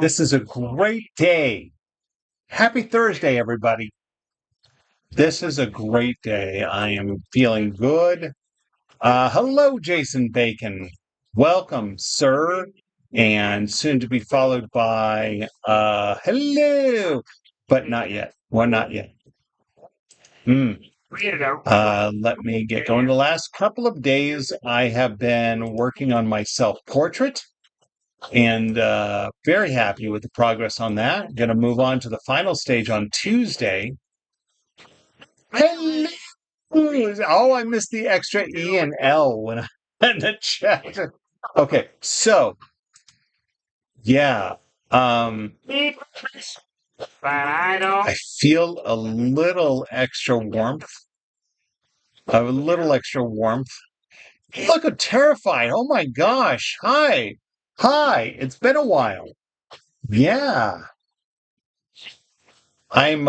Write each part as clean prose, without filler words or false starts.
This is a great day. Happy Thursday, everybody. This is a great day. I am feeling good. Hello, Jason Bacon. Welcome, sir. And soon to be followed by hello, but not yet. Well, not yet. Let me get going. The last couple of days, I have been working on my self-portrait. And very happy with the progress on that. Going to move on to the final stage on Tuesday. Hello. Oh, I missed the extra E and L when I in the chat. Okay, so yeah, I feel a little extra warmth. A little extra warmth. Look, I'm terrified. Oh my gosh. Hi. It's been a while. Yeah. I'm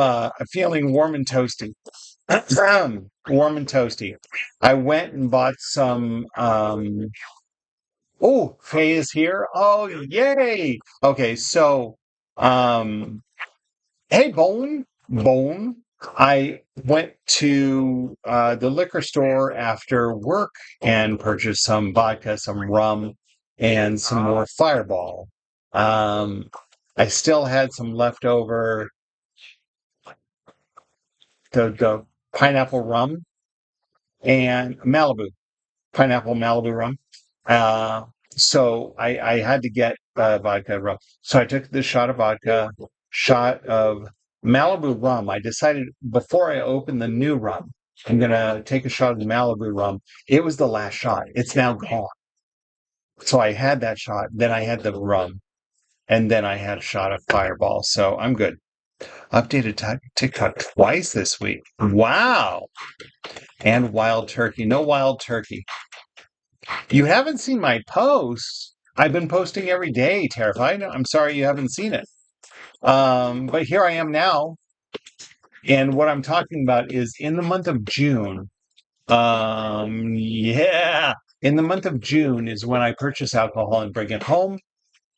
feeling warm and toasty. Warm and toasty. I went and bought some oh, Faye is here. Oh, yay. Okay, so hey Bone. I went to the liquor store after work and purchased some vodka, some rum, and some more Fireball. I still had some leftover the pineapple rum and pineapple Malibu rum. So I had to get vodka rum. So I took this shot of vodka, shot of Malibu rum. I decided before I open the new rum, I'm going to take a shot of the Malibu rum. It was the last shot. It's now gone. So I had that shot. Then I had the rum. And then I had a shot of Fireball. So I'm good. Updated TikTok twice this week. Wow. And wild turkey. No wild turkey. You haven't seen my posts. I've been posting every day, terrified. I'm sorry you haven't seen it. But here I am now. And what I'm talking about is in the month of June. In the month of June is when I purchase alcohol and bring it home.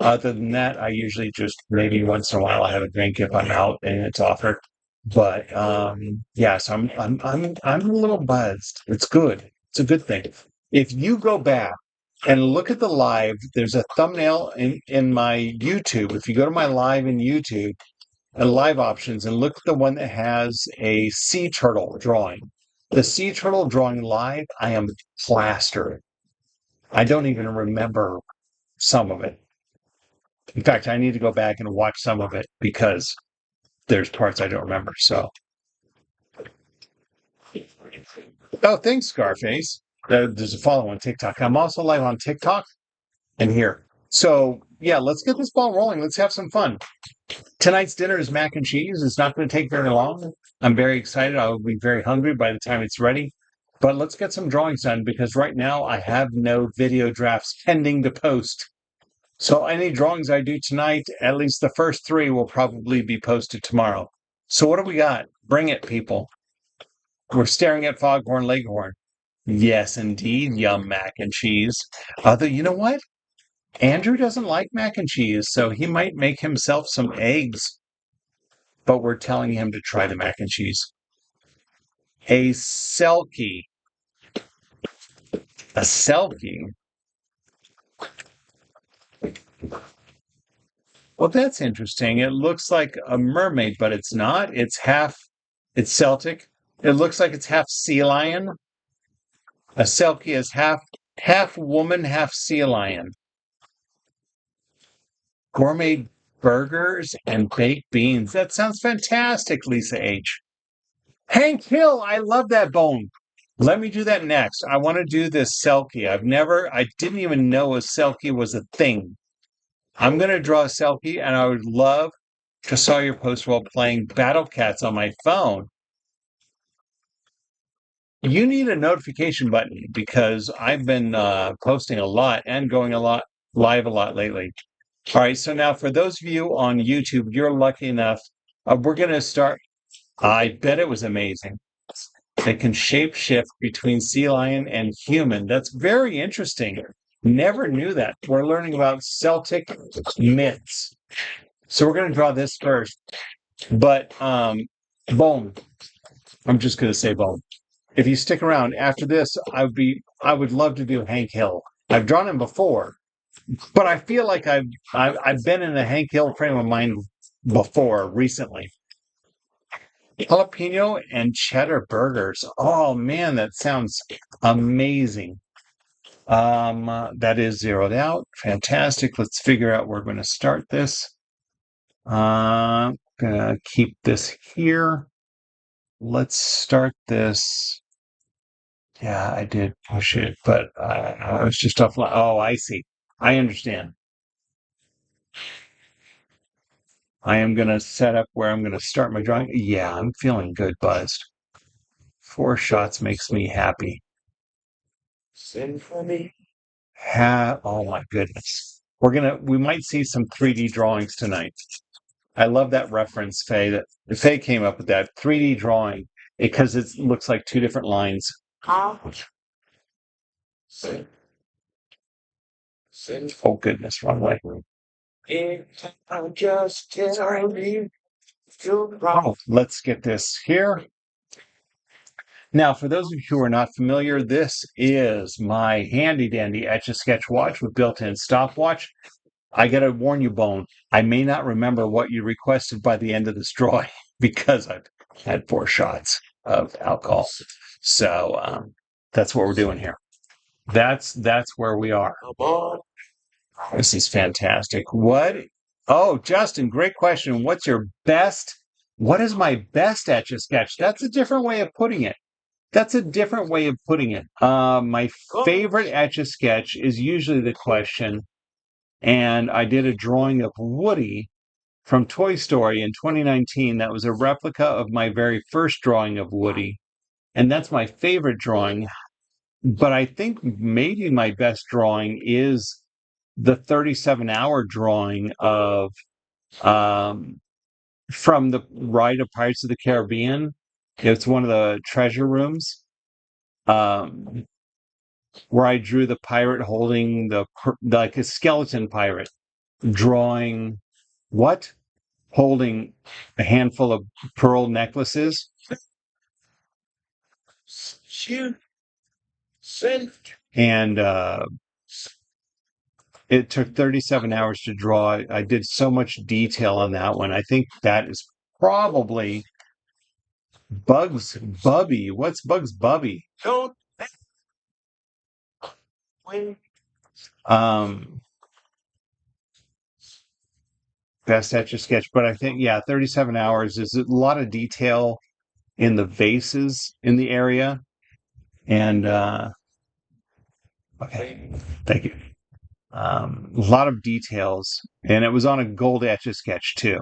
Other than that, I usually just maybe once in a while I have a drink if I'm out and it's offered. But yeah, so I'm a little buzzed. It's good. It's a good thing. If you go back and look at the live, there's a thumbnail in my YouTube. If you go to my live in YouTube and live options and look at the one that has a sea turtle drawing. The sea turtle drawing live, I am plastered. I don't even remember some of it. In fact, I need to go back and watch some of it because there's parts I don't remember. So, oh, thanks, Scarface. There's a follow on TikTok. I'm also live on TikTok and here. So, yeah, let's get this ball rolling. Let's have some fun. Tonight's dinner is mac and cheese. It's not going to take very long. I'm very excited. I will be very hungry by the time it's ready. But let's get some drawings done because right now I have no video drafts pending to post. So any drawings I do tonight, at least the first 3 will probably be posted tomorrow. So what do we got? Bring it, people. We're staring at Foghorn Leghorn. Yes, indeed, yum mac and cheese. Although, you know what? Andrew doesn't like mac and cheese, so he might make himself some eggs. But we're telling him to try the mac and cheese. A Selkie. A Selkie? Well, that's interesting. It looks like a mermaid, but it's not. It's Celtic. It looks like it's half sea lion. A Selkie is half woman, half sea lion. Gourmet burgers and baked beans. That sounds fantastic, Lisa H. Hank Hill, I love that bone. Let me do that next. I want to do this Selkie. I didn't even know a Selkie was a thing. I'm going to draw a Selkie, and I would love to saw your post while playing Battle Cats on my phone. You need a notification button because I've been posting a lot and going live a lot lately. All right, so now for those of you on YouTube, you're lucky enough. We're going to start. I bet it was amazing. They can shape shift between sea lion and human. That's very interesting. Never knew that. We're learning about Celtic myths. So we're going to draw this first. But bone. I'm just going to say bone. If you stick around after this, I would love to do Hank Hill. I've drawn him before, but I feel like I've been in a Hank Hill frame of mind before recently. Jalapeno and cheddar burgers. Oh man, that sounds amazing. That is zeroed out. Fantastic. Let's figure out where we're going to start this. Gonna keep this here. Let's start this. Yeah, I did push it, but I was just offline. Oh, I see. I understand. I am going to set up where I'm going to start my drawing. Yeah, I'm feeling good, buzzed. 4 shots makes me happy. Send for me. Oh my goodness. We might see some 3D drawings tonight. I love that reference, Faye. That Faye came up with that 3D drawing because it looks like two different lines. Oh goodness, wrong way. Oh, let's get this here. Now, for those of you who are not familiar, this is my handy dandy Etch A Sketch watch with built-in stopwatch. I got to warn you, Bone, I may not remember what you requested by the end of this drawing because I've had 4 shots of alcohol. So that's what we're doing here. That's where we are. This is fantastic. What? Oh, Justin, great question. What is my best Etch A Sketch? That's a different way of putting it. My favorite Etch A Sketch is usually the question. And I did a drawing of Woody from Toy Story in 2019. That was a replica of my very first drawing of Woody. And that's my favorite drawing. But I think maybe my best drawing is the 37-hour drawing of from the Ride of Pirates of the Caribbean. It's one of the treasure rooms um, where I drew the pirate holding like a skeleton pirate, drawing what? Holding a handful of pearl necklaces. And it took 37 hours to draw. I did so much detail on that one. I think that is probably Bugs Bubby. What's Bugs Bubby? Um, Best Etch A Sketch, but I think 37 hours is a lot of detail in the vases in the area, and okay, thank you. A lot of details, and it was on a gold Etch A Sketch too.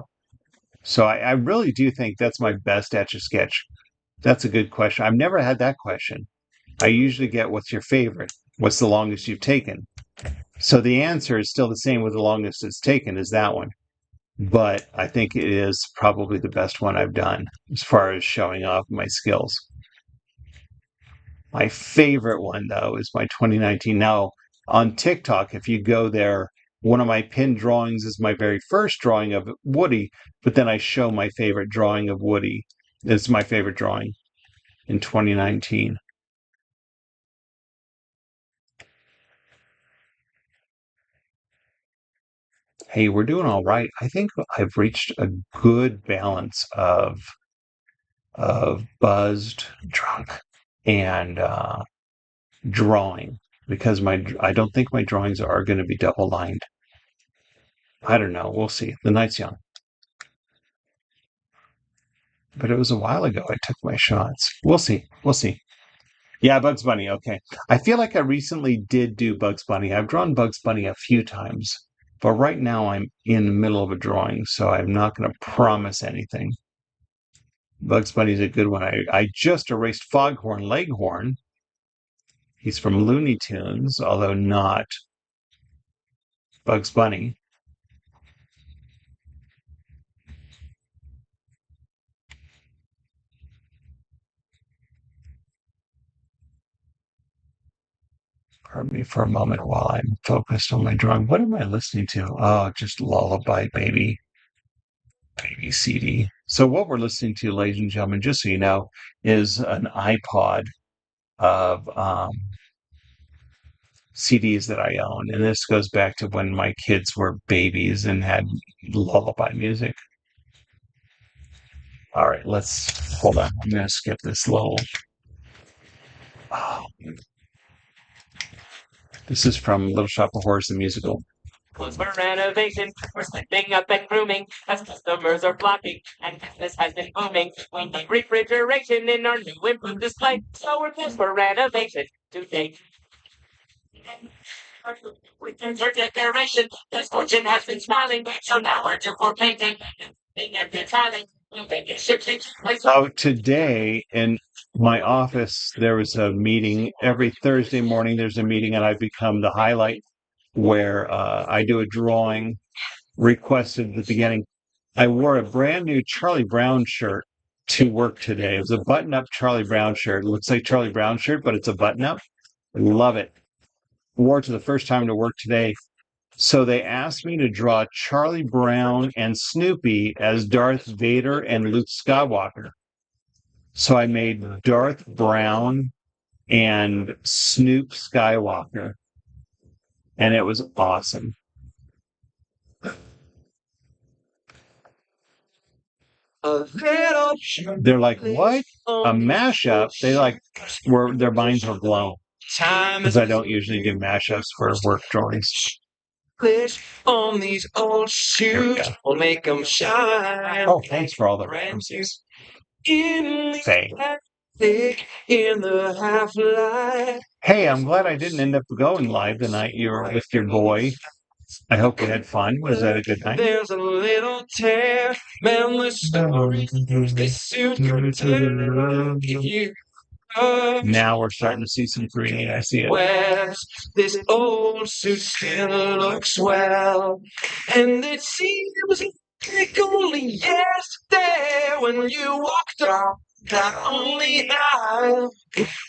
So I really do think that's my best Etch A Sketch. That's a good question. I've never had that question. I usually get, what's your favorite? What's the longest you've taken? So the answer is still the same with the longest it's taken is that one. But I think it is probably the best one I've done as far as showing off my skills. My favorite one, though, is my 2019. Now, on TikTok, if you go there, one of my pinned drawings is my very first drawing of Woody, but then I show my favorite drawing of Woody. It's my favorite drawing in 2019. Hey, we're doing all right. I think I've reached a good balance of buzzed, drunk, and drawing because I don't think my drawings are going to be double lined. I don't know. We'll see. The night's young. But it was a while ago I took my shots. We'll see. We'll see. Yeah, Bugs Bunny. Okay. I feel like I recently did do Bugs Bunny. I've drawn Bugs Bunny a few times, but right now I'm in the middle of a drawing, so I'm not going to promise anything. Bugs Bunny's a good one. I just erased Foghorn Leghorn. He's from Looney Tunes, although not Bugs Bunny. Pardon me for a moment while I'm focused on my drawing. What am I listening to? Oh, just Lullaby Baby CD. So what we're listening to, ladies and gentlemen, just so you know, is an iPod of CDs that I own. And this goes back to when my kids were babies and had lullaby music. All right, let's hold on. I'm going to skip this little. Oh, this is from Little Shop of Horrors, the musical. For renovation, we're stepping up and grooming as customers are flocking and business has been booming. We need refrigeration in our new improved display, so we're closed for renovation today. For decoration, this fortune has been smiling, so now we're due for painting. So today in my office, there was a meeting. Every Thursday morning, there's a meeting, and I've become the highlight where I do a drawing requested at the beginning. I wore a brand new Charlie Brown shirt to work today. It was a button-up Charlie Brown shirt. It looks like Charlie Brown shirt, but it's a button-up. I love it. Wore it for the first time to work today. So they asked me to draw Charlie Brown and Snoopy as Darth Vader and Luke Skywalker. So I made Darth Brown and Snoop Skywalker, and it was awesome. They're like, what? A mashup? They like were their minds were blown because I don't usually do mashups for work drawings. On these old shoes will make them shine. Oh, thanks for all the references. Say. In the half light. Hey, I'm glad I didn't end up going live the night you were with your boy. I hope you had fun. Was that a good night? There's a little tear, man, the story. This suit could tell if you now we're starting to see some 3D. I see it. West, this old suit still looks well, and it seems like only yesterday when you walked up that only aisle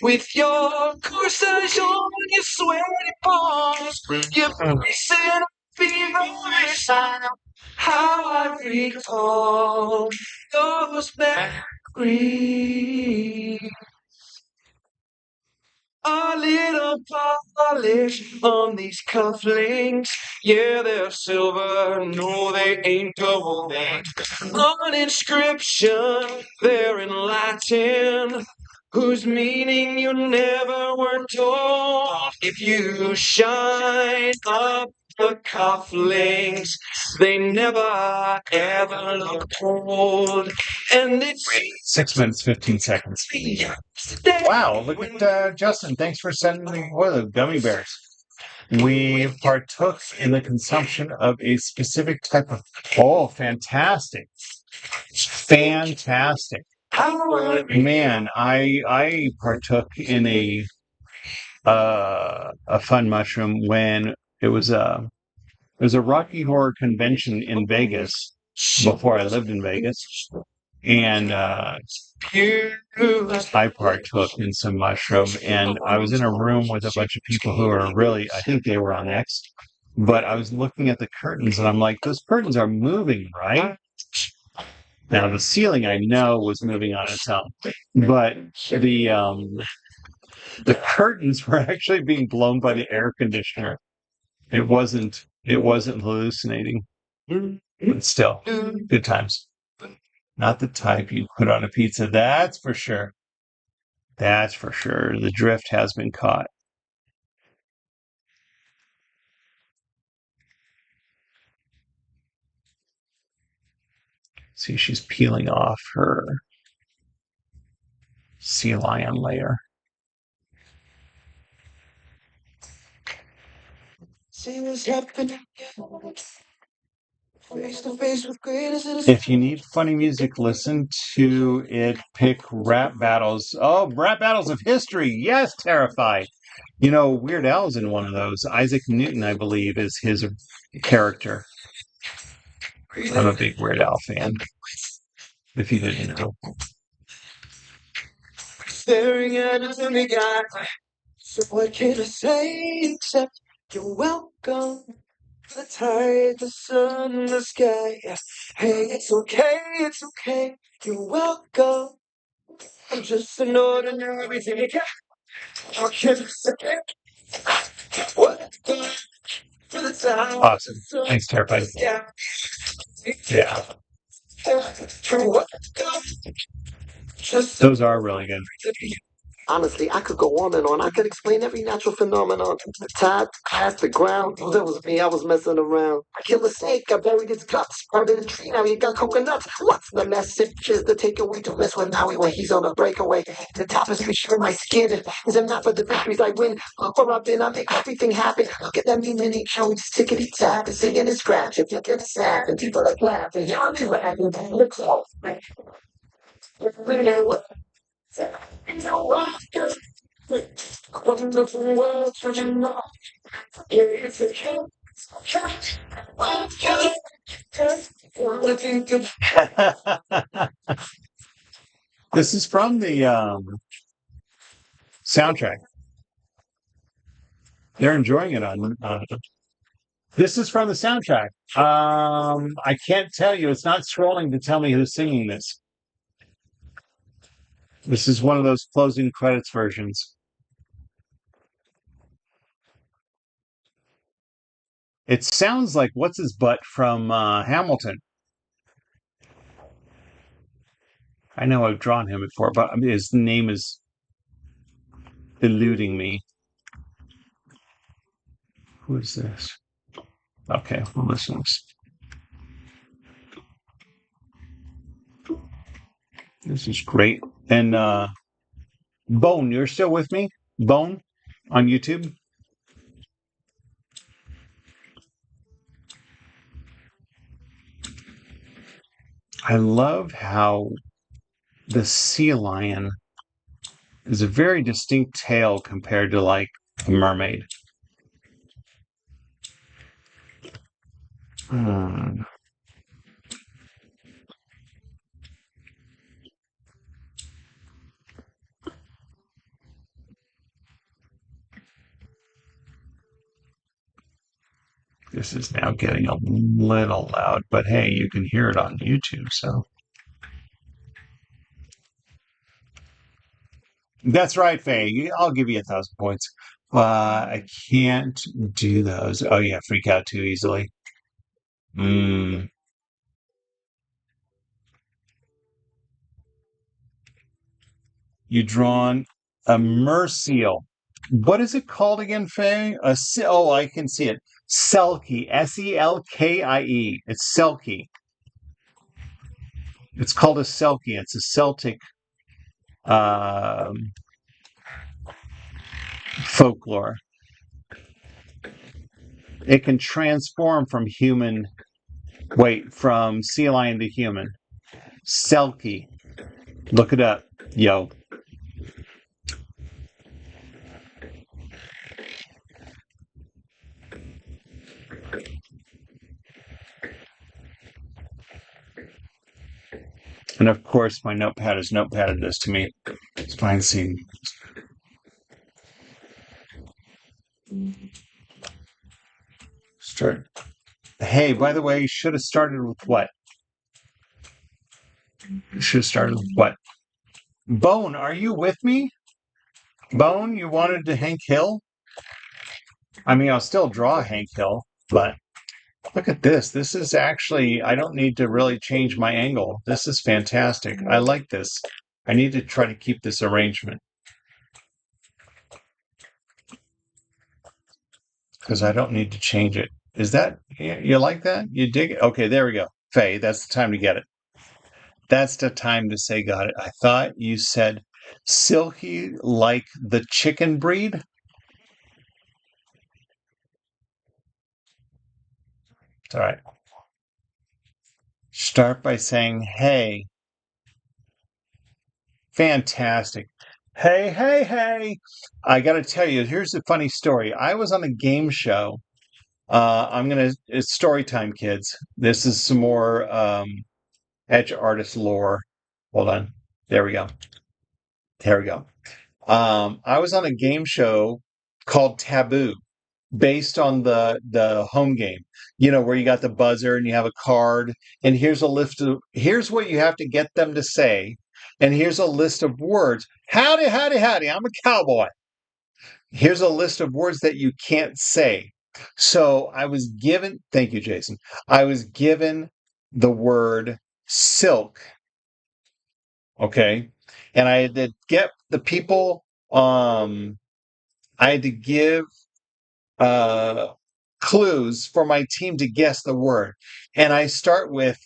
with your corsage on your sweaty palms, you're facing fever side. How I recall those memories. A little polish on these cufflinks. Yeah, they're silver. No, they ain't gold. An inscription there in Latin, whose meaning you never were told. If you shine up the cufflinks, they never ever look old. And it's 6 minutes, 15 seconds. Wow, look at Justin. Thanks for sending me the gummy bears. We partook in the consumption of a specific type of. Oh, fantastic. Fantastic. Man, I partook in a fun mushroom when it was a Rocky Horror convention in Vegas before I lived in Vegas, and I partook in some mushroom, and I was in a room with a bunch of people who are really, I think they were on X, but I was looking at the curtains, and I'm like, those curtains are moving, right? Now the ceiling I know was moving on its own, but the curtains were actually being blown by the air conditioner. It wasn't hallucinating, but still, good times. Not the type you'd put on a pizza, that's for sure. That's for sure. The drift has been caught. See, she's peeling off her sea lion layer. If you need funny music, listen to it. Pick Rap Battles. Oh, Rap Battles of History. Yes, Terrified. You know, Weird Al's in one of those. Isaac Newton, I believe, is his character. I'm a big Weird Al fan, if you didn't know. Staring at us and we got So what can I say except you're welcome? The tide, the sun, the sky. Hey, it's okay. You're welcome. I'm just an ordinary thing. How can I say what? For the time. Awesome. Thanks, Terrified. Yeah. For what? Those are really good. Honestly, I could go on and on. I could explain every natural phenomenon. The tide, the class, the ground. Oh, that was me. I was messing around. I killed a snake. I buried its guts. Planted a tree. Now you got coconuts. What's the message? Is the takeaway to mess with Maui when he's on a breakaway? The tapestry shirt my skin is a map of the victories I win. Look where I've been. I make everything happen. Look at that mean mini show. Just tickety tap and singing and scratching. Flicking and snap and people are laughing. Yeah, I'm laughing. Look so. Wonderful world, you know. It's a This is from the soundtrack. They're enjoying it on. This is from the soundtrack. I can't tell you. It's not scrolling to tell me who's singing this. This is one of those closing credits versions. It sounds like what's his butt from Hamilton. I know I've drawn him before, but his name is eluding me. Who is this? Okay, well, listen. This is great. And Bone, you're still with me? Bone on YouTube? I love how the sea lion is a very distinct tail compared to like a mermaid. Hmm. This is now getting a little loud, but hey, you can hear it on YouTube, so. That's right, Faye. I'll give you 1,000 points. I can't do those. Oh, yeah, freak out too easily. Mm. You drawn a merseal. What is it called again, Faye? Oh, I can see it. Selkie. Selkie. It's Selkie. It's called a Selkie. It's a Celtic um folklore. It can transform from from sea lion to human. Selkie. Look it up, yo. And of course, my notepad has notepadded this to me. Let's find scene. Start. Hey, by the way, you should have started with what? You should have started with what? Bone, are you with me? Bone, you wanted to Hank Hill? I mean, I'll still draw Hank Hill, but look at this. This is actually, I don't need to really change my angle. This is fantastic. I like this. I need to try to keep this arrangement because I don't need to change it. Is that, you like that? You dig it? Okay, there we go. Faye, that's the time to get it. That's the time to say got it. I thought you said Silky like the chicken breed. All right. Start by saying, hey, fantastic. Hey, hey, hey. I got to tell you, here's a funny story. I was on a game show. It's story time, kids. This is some more Edge artist lore. Hold on. There we go. There we go. I was on a game show called Taboo, based on the home game. You know, where you got the buzzer and you have a card, and here's what you have to get them to say, and here's a list of words. Howdy, howdy, howdy. I'm a cowboy. Here's a list of words that you can't say. So I was given, thank you, Jason. I was given the word silk. Okay. And I had to get the people, I had to give uh, clues for my team to guess the word. And I start with,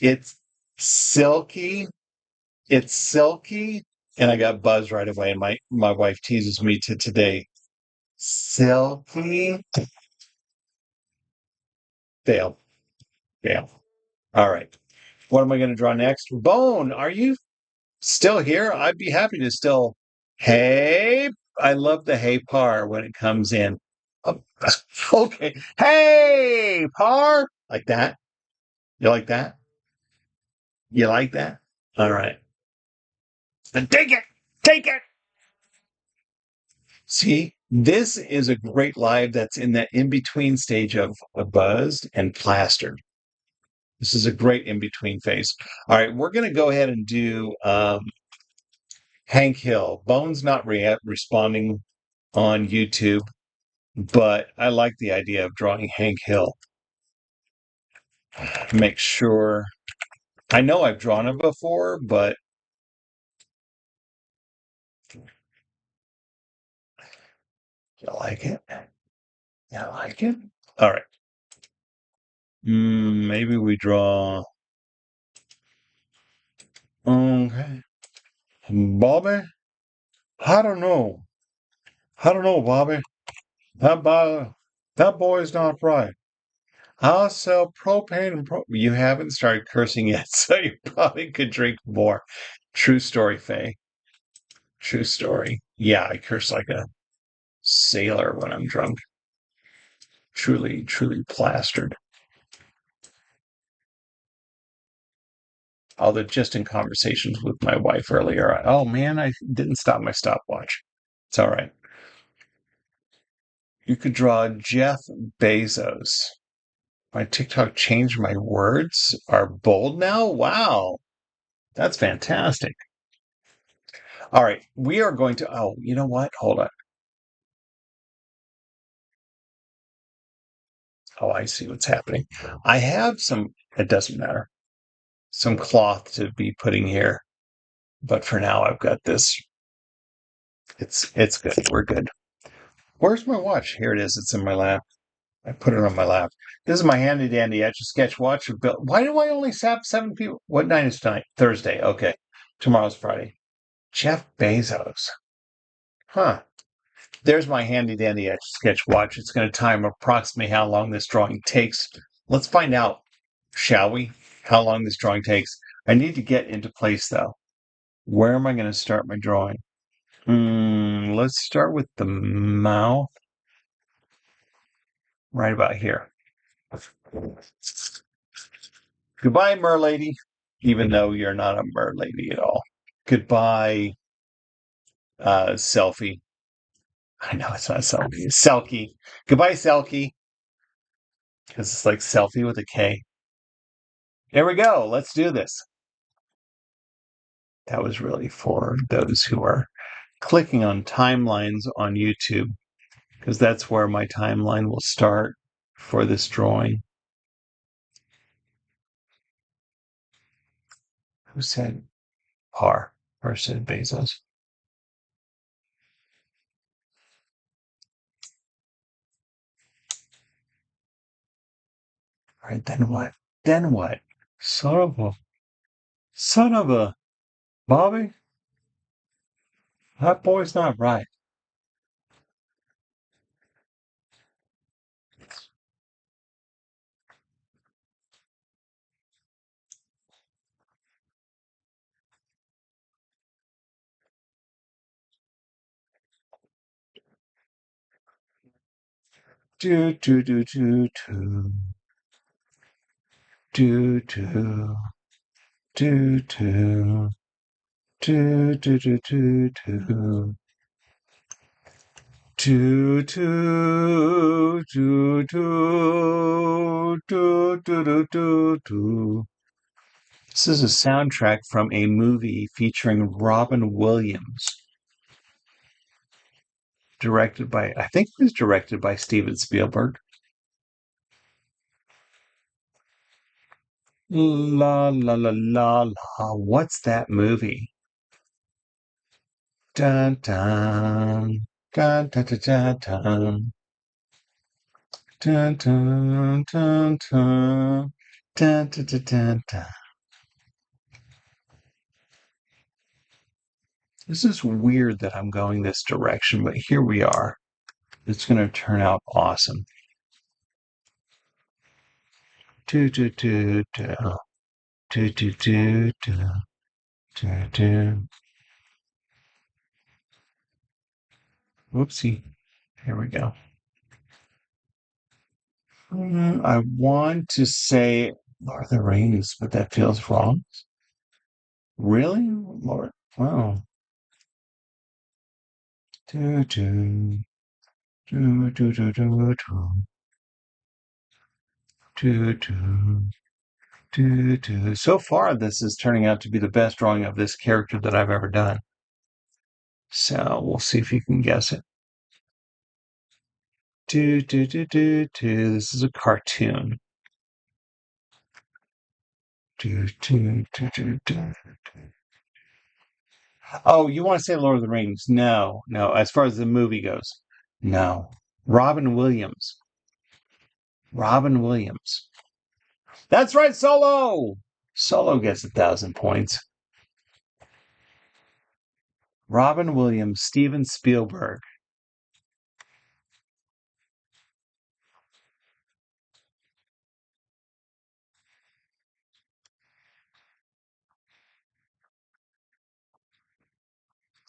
it's silky, it's silky. And I got buzzed right away. And my wife teases me to today. Silky. Fail. Fail. All right. What am I going to draw next? Bone, are you still here? I'd be happy to still. Hey, I love the hey par when it comes in. Oh, okay. Hey, par. Like that. You like that? You like that? All right. Then take it. Take it. See, this is a great live that's in that in between stage of a buzzed and plastered. This is a great in between phase. All right, we're going to go ahead and do Hank Hill. Bone's not responding on YouTube, but I like the idea of drawing Hank Hill. Make sure. I know I've drawn him before, but you like it? You like it? All right. Maybe we draw. Okay. Bobby? I don't know. I don't know, Bobby. That boy's not right. I'll sell propane and You haven't started cursing yet, so you probably could drink more. True story, Faye. True story. Yeah, I curse like a sailor when I'm drunk. Truly, truly plastered. Although just in conversations with my wife earlier, oh man, I didn't stop my stopwatch. It's all right. You could draw Jeff Bezos. My TikTok changed my words are bold now. Wow, that's fantastic. All right, we are going to. Oh, you know what? Hold on. Oh, I see what's happening. I have some. It doesn't matter. Some cloth to be putting here, but for now, I've got this. It's good. We're good. Where's my watch? Here it is. It's in my lap. I put it on my lap. This is my handy dandy Etch A Sketch watch. Why do I only have 7 people? What night is tonight? Thursday. Okay. Tomorrow's Friday. Jeff Bezos. Huh. There's my handy dandy Etch A Sketch watch. It's going to time approximately how long this drawing takes. Let's find out, shall we? How long this drawing takes. I need to get into place though. Where am I going to start my drawing? Let's start with the mouth. Right about here. Goodbye, merlady. Even though you're not a merlady at all. Goodbye, selfie. I know it's not selfie. It's Selkie. Goodbye, Selkie. Because it's like selfie with a K. Here we go. Let's do this. That was really for those who are clicking on timelines on YouTube, because that's where my timeline will start for this drawing. Who said par? Or said Bezos? All right, then what? Then what? Son of a, Bobby, that boy's not right. Do, do, do, do, do, do, do, do, do, do, do, do, do, do, Choo choo choo choo choo choo choo choo. This is a soundtrack from a movie featuring Robin Williams, I think it was directed by Steven Spielberg. La la la la la. What's that movie? Dun dun dun dun dun dun dun dun dun dun dun dun dun dun dun dun. This is weird that I'm going this direction, but here we are. It's going to turn out awesome. Do do do do do do do do do do. Whoopsie. Here we go. I want to say Lord of the Rings, but that feels wrong. Really? Lord. Wow. Do, do, do, do, do, do, do, do, do, do. So far, this is turning out to be the best drawing of this character that I've ever done. So we'll see if you can guess it. Do, do, do, do, do. This is a cartoon. Do, do, do, do, do. Oh, you want to say Lord of the Rings? No, no. As far as the movie goes, no. Robin Williams. Robin Williams. That's right, Solo. Solo gets 1,000 points. Robin Williams, Steven Spielberg.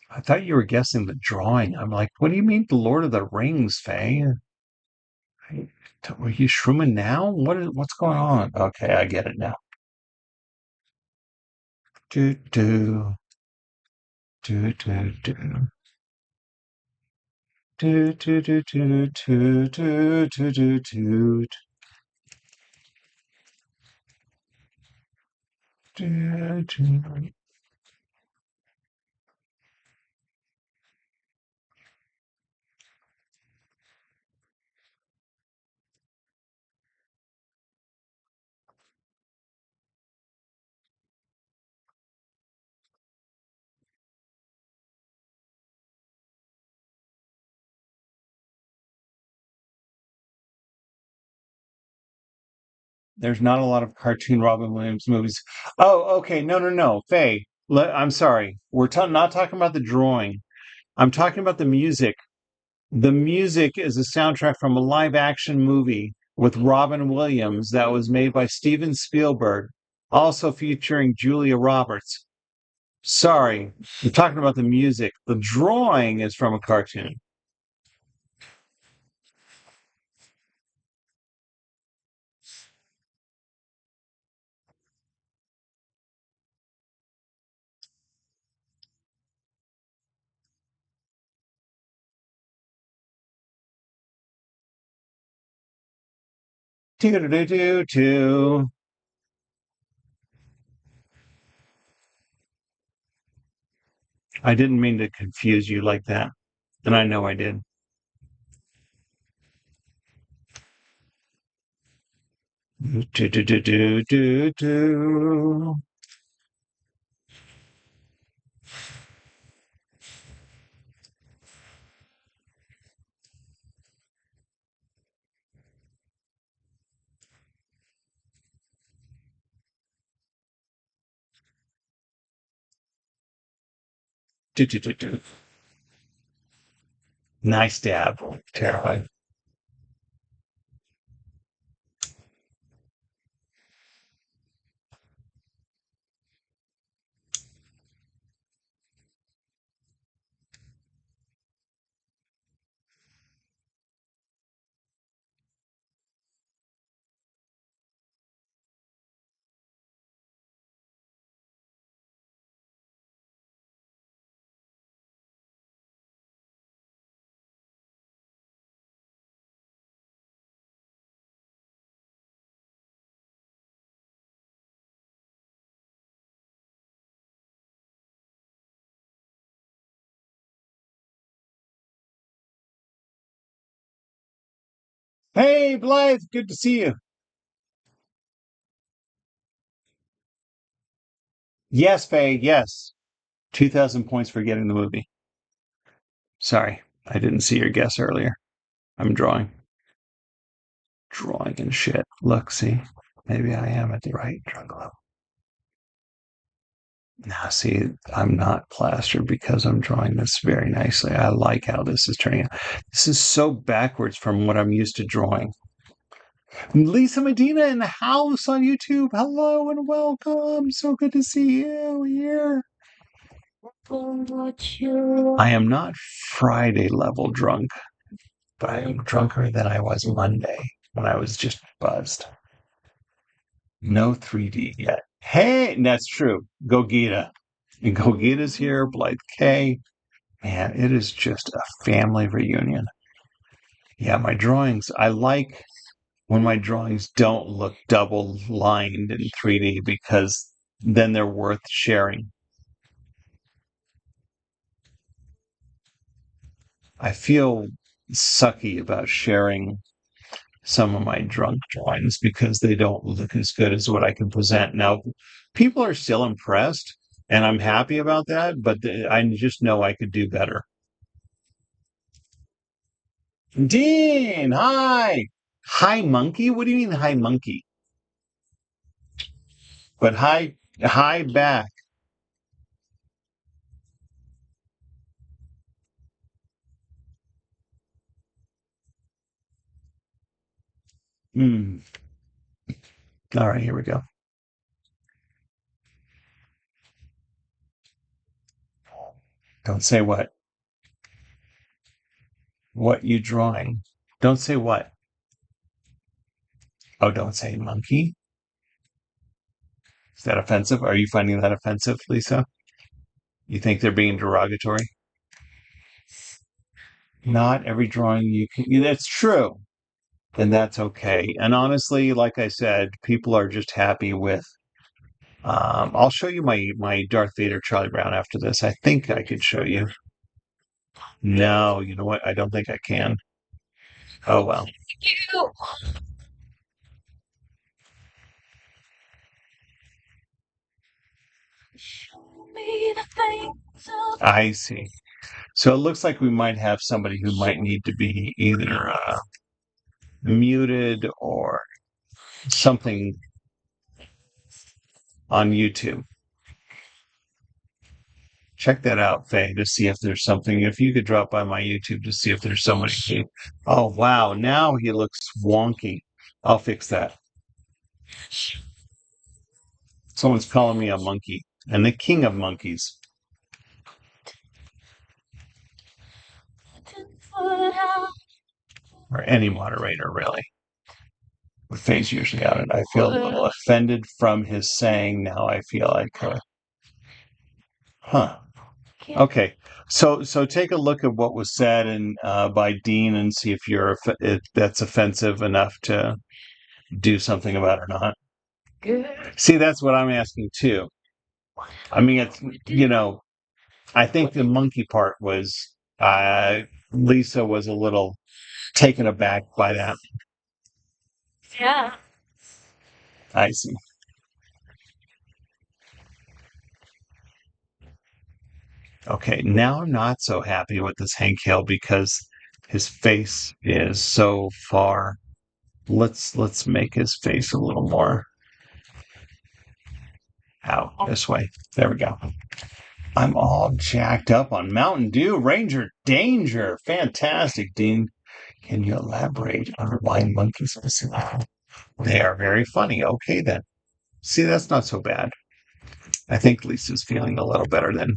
I thought you were guessing the drawing. I'm like, what do you mean, the Lord of the Rings, Faye? Were you shrooming now? What's going on? Okay, I get it now. Do do do do do. Do do do do do do do do do. Do, do. There's not a lot of cartoon Robin Williams movies. Oh, okay. No, no, no. Faye, I'm sorry. Not talking about the drawing. I'm talking about the music. The music is a soundtrack from a live action movie with Robin Williams that was made by Steven Spielberg, also featuring Julia Roberts. Sorry, I'm talking about the music. The drawing is from a cartoon. Doo-doo-doo-doo. I didn't mean to confuse you like that, and I know I did. Do-do-do-do-do-do. Do-do-do-do. Nice dab. Terrified. Hey, Blythe, good to see you. Yes, Faye, yes. 2,000 points for getting the movie. Sorry, I didn't see your guess earlier. I'm drawing. Drawing and shit. Look, see? Maybe I am at the right drug level. Now, see, I'm not plastered because I'm drawing this very nicely. I like how this is turning out. This is so backwards from what I'm used to drawing. Lisa Medina in the house on YouTube. Hello and welcome. So good to see you here. I am not Friday level drunk, but I am drunker than I was Monday when I was just buzzed. No 3D yet. Hey, that's true. Gogita. And Gogita's here. Blythe K. Man, it is just a family reunion. Yeah, my drawings, I like when my drawings don't look double lined in 3D because then they're worth sharing. I feel sucky about sharing some of my drunk drawings because they don't look as good as what I can present. Now, people are still impressed, and I'm happy about that, but I just know I could do better. Dean, hi. Hi, monkey? What do you mean, hi, monkey? But hi back. Hmm. All right, here we go. Don't say what. What you drawing? Don't say what. Oh, don't say monkey. Is that offensive? Are you finding that offensive, Lisa? You think they're being derogatory? Not every drawing you can. That's true. And that's okay. And honestly, like I said, people are just happy with. I'll show you my Darth Vader Charlie Brown after this. I think I could show you. No, you know what? I don't think I can. Oh well. I see. So it looks like we might have somebody who might need to be either muted or something on YouTube. Check that out, Faye, to see if there's something. If you could drop by my YouTube to see if there's somebody. Oh, wow. Now he looks wonky. I'll fix that. Someone's calling me a monkey and the king of monkeys, or any moderator, really. With Faye's usually on it. I feel a little offended from his saying. Now I feel like, huh. Okay, so take a look at what was said and by Dean and see if that's offensive enough to do something about it or not. See, that's what I'm asking too. I mean, it's I think the monkey part was Lisa was a little taken aback by that. Yeah. I see. Okay, now I'm not so happy with this Hank Hill because his face is so far. Let's make his face a little more out this way. There we go. I'm all jacked up on Mountain Dew Ranger Danger. Fantastic, Dean. Can you elaborate on why monkeys specifically? They are very funny. Okay, then. See, that's not so bad. I think Lisa's feeling a little better then.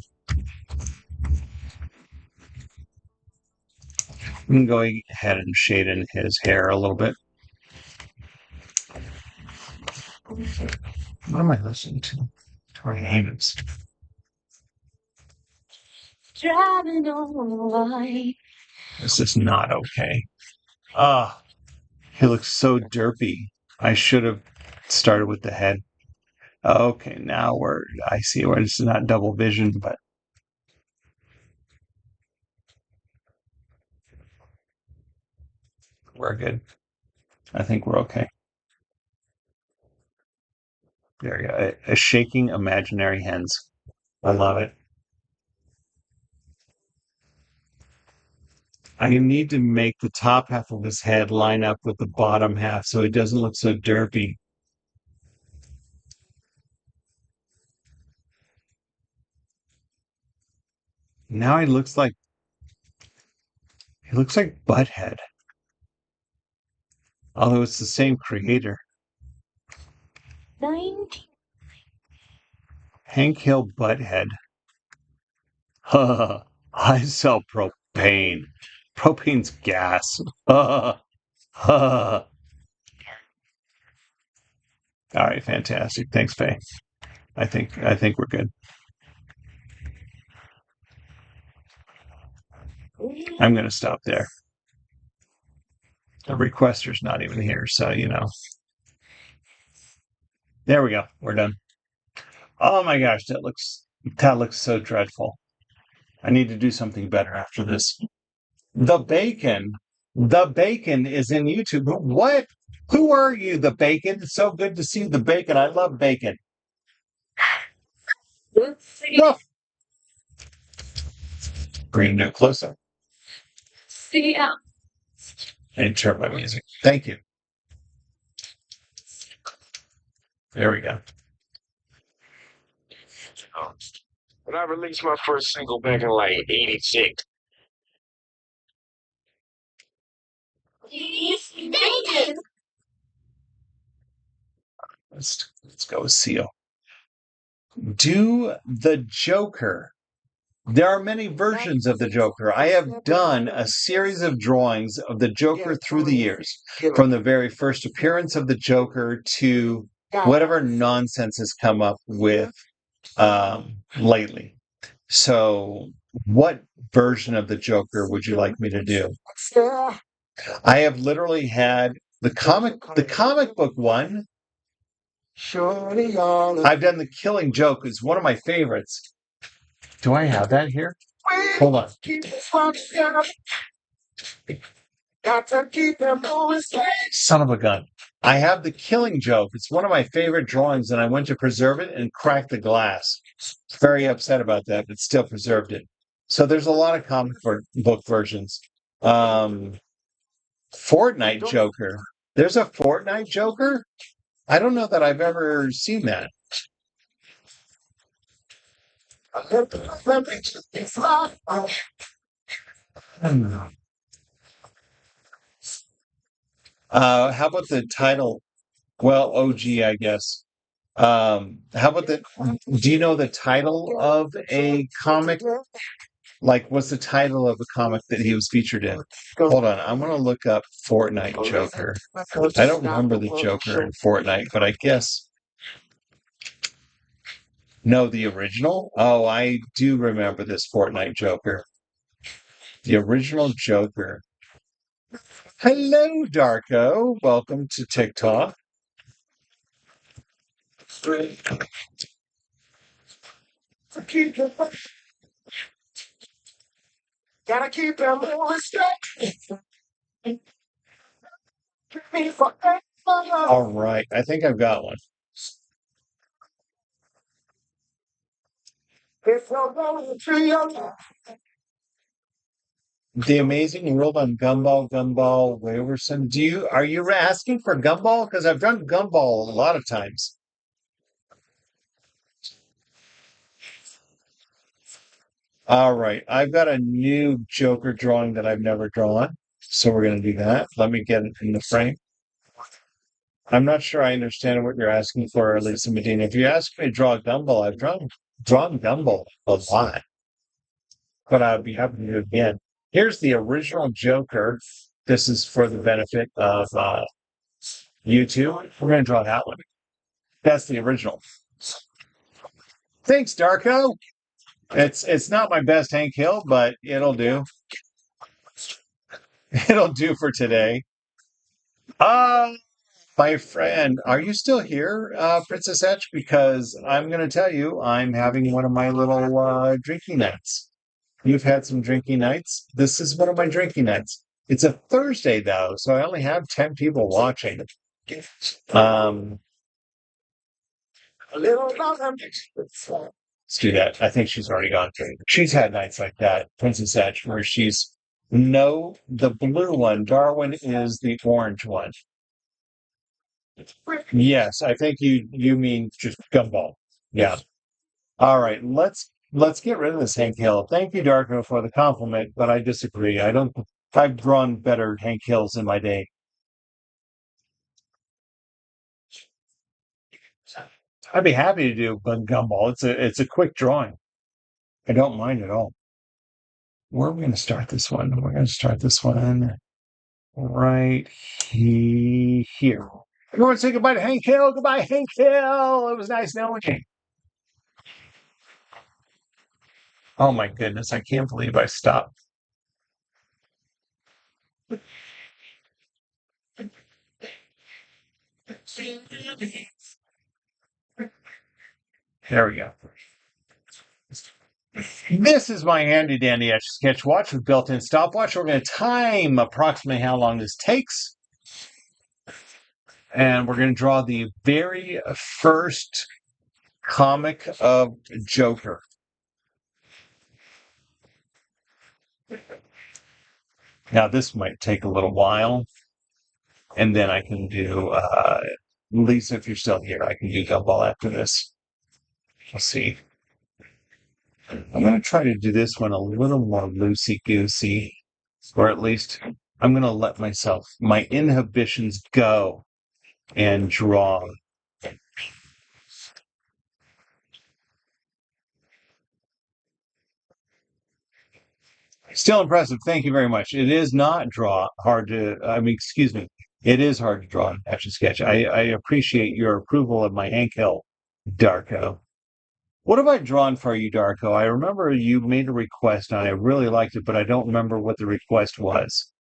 I'm going ahead and shade in his hair a little bit. What am I listening to? Tori Amos. Driving on. This is not okay. Ah, he looks so derpy. I should have started with the head. Okay, now I see where this is not double vision, but we're good. I think we're okay. There you go. A shaking imaginary hens. I love it. I need to make the top half of his head line up with the bottom half so it doesn't look so derpy. Now he looks like Butthead, although it's the same creator. 19. Hank Hill Butthead. I sell propane. Propane's gas. All right, fantastic. Thanks, Faye. I think we're good. I'm gonna stop there. The requester's not even here, so there we go. We're done. Oh my gosh, that looks so dreadful. I need to do something better after this. The bacon. The bacon is in YouTube. What? Who are you, the bacon? It's so good to see the bacon. I love bacon. Ruff. Bring no closer. Yeah. And turn my music. Thank you. There we go. When I released my first single back in like '86. Let's go with Seal. Do the Joker. There are many versions of the Joker. I have done a series of drawings of the Joker through the years, from the very first appearance of the Joker to whatever nonsense has come up with lately. So, what version of the Joker would you like me to do? I have literally had the comic book one. I've done the Killing Joke. It's one of my favorites. Do I have that here? Hold on. Son of a gun. I have the Killing Joke. It's one of my favorite drawings, and I went to preserve it and cracked the glass. Very upset about that, but still preserved it. So there's a lot of comic book versions. Fortnite Joker. There's a Fortnite Joker? I don't know that I've ever seen that. How about the title? Well, OG, I guess. How about do you know the title of a comic? Like, what's the title of a comic that he was featured in? Hold on, I'm gonna look up Fortnite Joker. I don't remember the Joker in Fortnite, but I guess no, the original. Oh, I do remember this Fortnite Joker. The original Joker. Hello, Darko. Welcome to TikTok. Gotta keep them all right. I think I've got one. The Amazing World on Gumball Waverson. Are you asking for Gumball? Because I've done Gumball a lot of times. All right. I've got a new Joker drawing that I've never drawn. So we're going to do that. Let me get it in the frame. I'm not sure I understand what you're asking for, Lisa Medina. If you ask me to draw Gumball, I've drawn Gumball a lot. But I'd be happy to do it again. Here's the original Joker. This is for the benefit of YouTube. We're going to draw that one. That's the original. Thanks, Darko. It's not my best Hank Hill, but it'll do. It'll do for today. My friend, are you still here, Princess Etch? Because I'm going to tell you, I'm having one of my little drinking nights. You've had some drinking nights. This is one of my drinking nights. It's a Thursday though, so I only have 10 people watching. Um, let's do that. I think she's already gone. She's had nights like that, Princess Etch, where she's no, the blue one. Darwin is the orange one. Yes, I think you mean just Gumball. Yeah. All right, let's get rid of this Hank Hill. Thank you, Darko, for the compliment, but I disagree. I don't. I've drawn better Hank Hills in my day. I'd be happy to do Gumball. It's a quick drawing. I don't mind at all. Where are we going to start this one? We're going to start this one right here. Everyone say goodbye to Hank Hill. Goodbye, Hank Hill. It was nice knowing you. Oh my goodness, I can't believe I stopped. There we go. This is my handy dandy Etch A Sketch watch with built-in stopwatch. We're going to time approximately how long this takes. And we're going to draw the very first comic of Joker. Now, this might take a little while. And then I can do, Lisa, if you're still here, I can do Gumball after this. We'll see. I'm going to try to do this one a little more loosey-goosey, or at least I'm going to let my inhibitions go and draw. Still impressive. Thank you very much. It is not excuse me. It is hard to draw an Etch A Sketch. I appreciate your approval of my Hank Hill, Darko. What have I drawn for you, Darko? I remember you made a request and I really liked it, but I don't remember what the request was.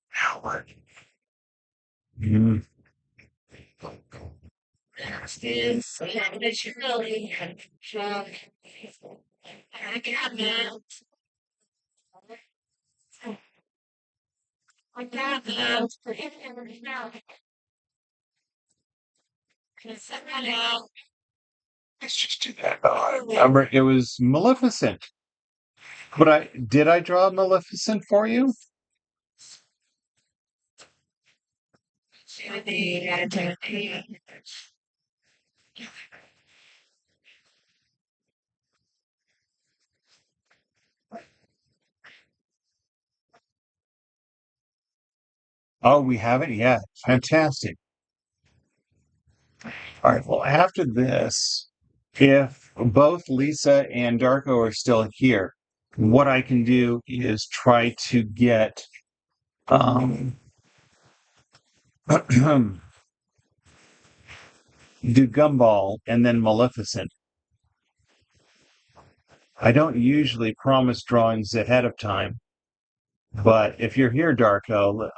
Howard. Mm. Let's just do that. I remember it was Maleficent. But did I draw Maleficent for you? Oh, we haven't yet. Fantastic. All right. Well, after this, if both Lisa and Darko are still here, what I can do is try to get do Gumball and then Maleficent. I don't usually promise drawings ahead of time, but if you're here, Darko,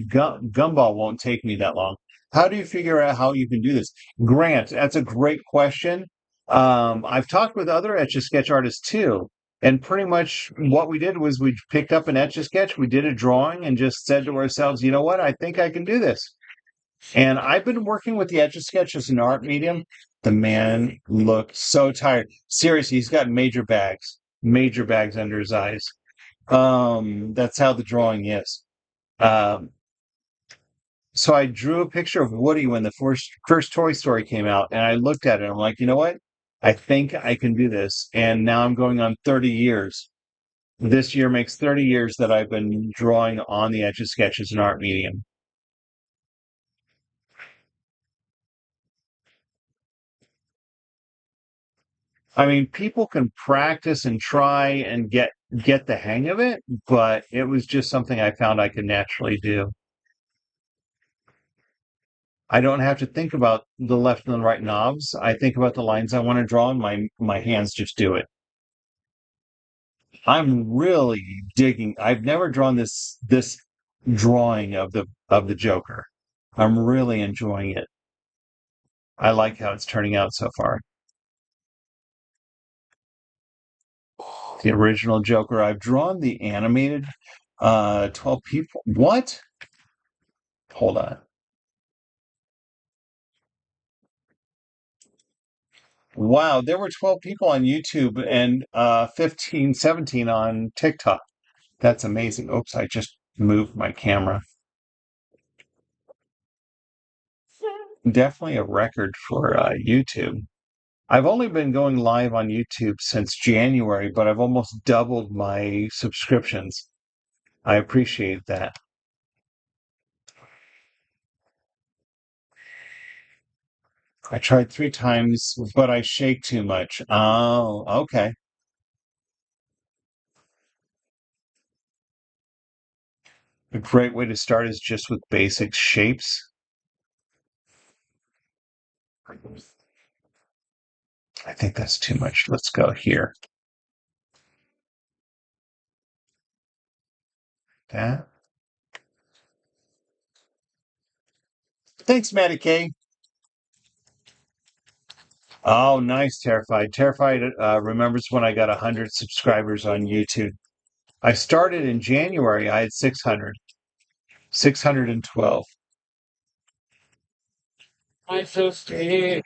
Gumball won't take me that long. How do you figure out how you can do this? Grant, that's a great question. I've talked with other Etch A Sketch artists too, and pretty much what we did was we picked up an Etch A Sketch, we did a drawing, and just said to ourselves, you know what? I think I can do this. And I've been working with the Etch A Sketch as an art medium. The man looked so tired. Seriously, he's got major bags under his eyes. That's how the drawing is. Um, so I drew a picture of Woody when the first Toy Story came out, and I looked at it. And I'm like, you know what? I think I can do this. And now I'm going on 30 years. This year makes 30 years that I've been drawing on the Etch A Sketch as an art medium. I mean, people can practice and try and get the hang of it, but it was just something I found I could naturally do. I don't have to think about the left and the right knobs. I think about the lines I want to draw, and my hands just do it. I'm really digging. I've never drawn this drawing of the Joker. I'm really enjoying it. I like how it's turning out so far. The original Joker. I've drawn the animated 12 people. What? Hold on. Wow, there were 12 people on YouTube and 15, 17 on TikTok. That's amazing. Oops, I just moved my camera. Definitely a record for YouTube. I've only been going live on YouTube since January, but I've almost doubled my subscriptions. I appreciate that. I tried 3 times, but I shake too much. Oh, okay. A great way to start is just with basic shapes. I think that's too much. Let's go here. That. Thanks, Matty K. Oh, nice, Terrified. Terrified remembers when I got 100 subscribers on YouTube. I started in January. I had 600. 612. I so scared.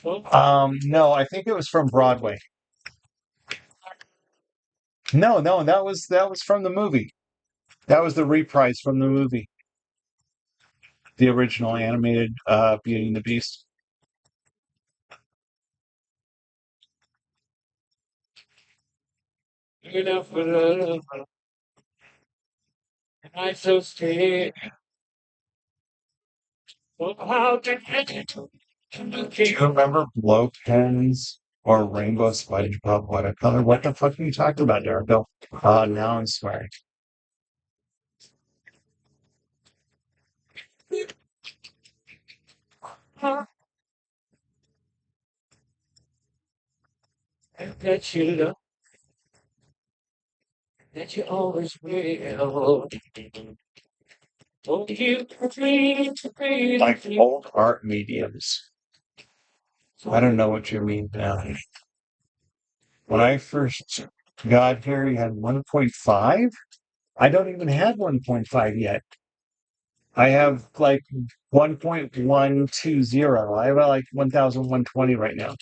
No, I think it was from Broadway. No, no, that was from the movie. That was the reprise from the movie, the original animated Beauty and the Beast. Enough for love. I so scared. How did Do you remember blow pens or rainbow SpongeBob watercolor? What the fuck are you talking about, Darryl? Now I'm swearing. that you love, that you always will. Oh, you free, Like old art mediums. I don't know what you mean now. When I first got here, you had 1.5. I don't even have 1.5 yet. I have like 1.120. I have like 1,120 right now.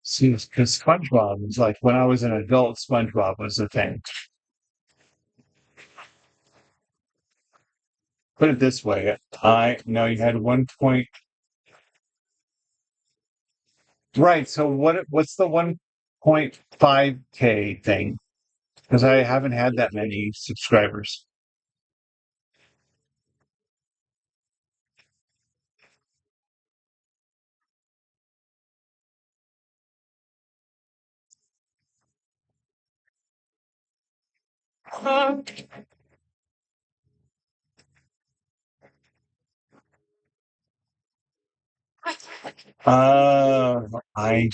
See, because SpongeBob was like when I was an adult, SpongeBob was the thing. Put it this way, I no, you had 1 point. Right. So what's the 1.5K thing? Because I haven't had that many subscribers. Uh, I